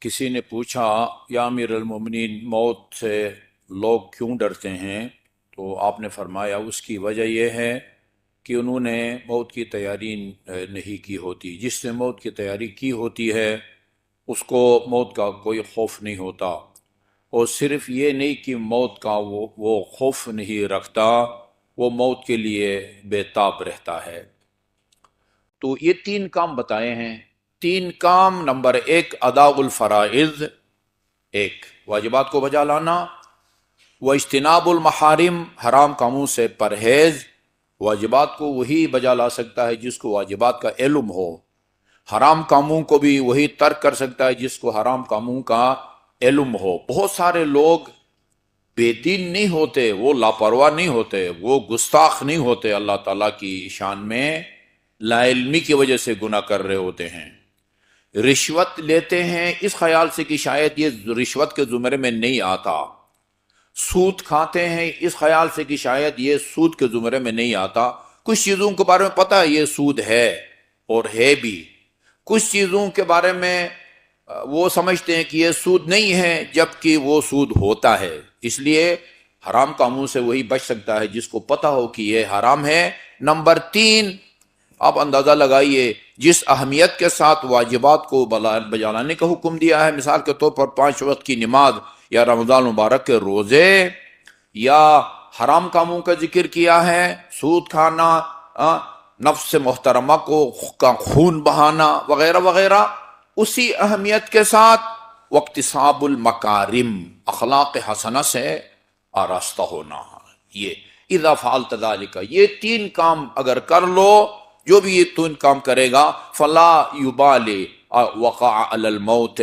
کسی نے پوچھا یا امیر المومنین موت سے لوگ کیوں ڈرتے ہیں؟ تو آپ نے فرمایا اس کی وجہ یہ ہے کہ انہوں نے موت کی تیاری نہیں کی ہوتی۔ جس نے موت کی تیاری کی ہوتی ہے اس کو موت کا کوئی خوف نہیں ہوتا، اور صرف یہ نہیں کہ موت کا وہ خوف نہیں رکھتا، وہ موت کے لیے بے تاب رہتا ہے۔ تو یہ تین کام بتائے ہیں۔ تین کام: نمبر ایک اداء الفرائض، ایک واجبات کو بجا لانا، وہ اجتناب المحارم، حرام کاموں سے پرہیز۔ واجبات کو وہی بجا لا سکتا ہے جس کو واجبات کا علم ہو، حرام کاموں کو بھی وہی ترک کر سکتا ہے جس کو حرام کاموں کا علم ہو۔ بہت سارے لوگ بے دین نہیں ہوتے، وہ لاپرواہ نہیں ہوتے، وہ گستاخ نہیں ہوتے، اللہ تعالیٰ کی شان میں لا علمی کی وجہ سے گناہ کر رہے ہوتے ہیں۔ رشوت لیتے ہیں اس خیال سے کہ شاید یہ رشوت کے زمرے میں نہیں آتا، سود کھاتے ہیں اس خیال سے کہ شاید یہ سود کے زمرے میں نہیں آتا۔ کچھ چیزوں کے بارے میں پتہ ہے یہ سود ہے اور ہے بھی، کچھ چیزوں کے بارے میں وہ سمجھتے ہیں کہ یہ سود نہیں ہے جبکہ وہ سود ہوتا ہے۔ اس لیے حرام کاموں سے وہی بچ سکتا ہے جس کو پتہ ہو کہ یہ حرام ہے۔ نمبر تین، آپ اندازہ لگائیے جس اہمیت کے ساتھ واجبات کو بجالانے کا حکم دیا ہے، مثال کے طور پر 5 وقت کی نماز یا رمضان مبارک کے روزے، یا حرام کاموں کا ذکر کیا ہے، سود کھانا، نفس محترمہ کا خون بہانا وغیرہ وغیرہ، اسی اہمیت کے ساتھ واکتساب المکارم، اخلاق حسنہ سے آراستہ ہونا۔ یہ اذا فعلت ذلک، یہ تین کام اگر کر لو، جو بھی یہ تین کام کرے گا، فلا یبالی وقع علی الموت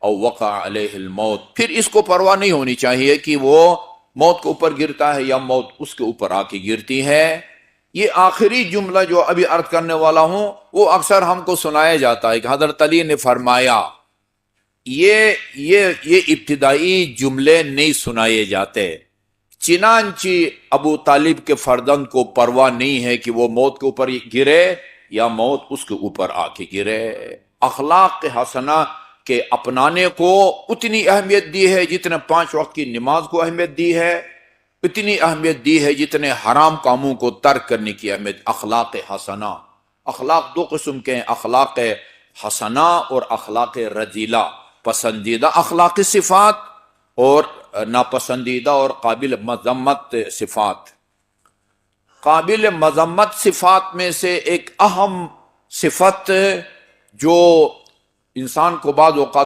او وقع علیہ الموت، پھر اس کو پرواہ نہیں ہونی چاہیے کہ وہ موت کے اوپر گرتا ہے یا موت اس کے اوپر آ کے گرتی ہے۔ یہ آخری جملہ جو ابھی عرض کرنے والا ہوں وہ اکثر ہم کو سنایا جاتا ہے کہ حضرت علی نے فرمایا، یہ ابتدائی جملے نہیں سنائے جاتے۔ چنانچہ ابو طالب کے فرزند کو پرواہ نہیں ہے کہ وہ موت کے اوپر گرے یا موت اس کے اوپر آ کے گرے۔ اخلاق حسنہ کے اپنانے کو اتنی اہمیت دی ہے جتنے 5 وقت کی نماز کو اہمیت دی ہے، اتنی اہمیت دی ہے جتنے حرام کاموں کو ترک کرنے کی اہمیت۔ اخلاق حسنہ، اخلاق 2 قسم کے ہیں، اخلاق حسنہ اور اخلاق رذیلہ، پسندیدہ اخلاق صفات اور ناپسندیدہ اور قابل مذمت صفات۔ قابل مذمت صفات میں سے ایک اہم صفت جو انسان کو بعض اوقات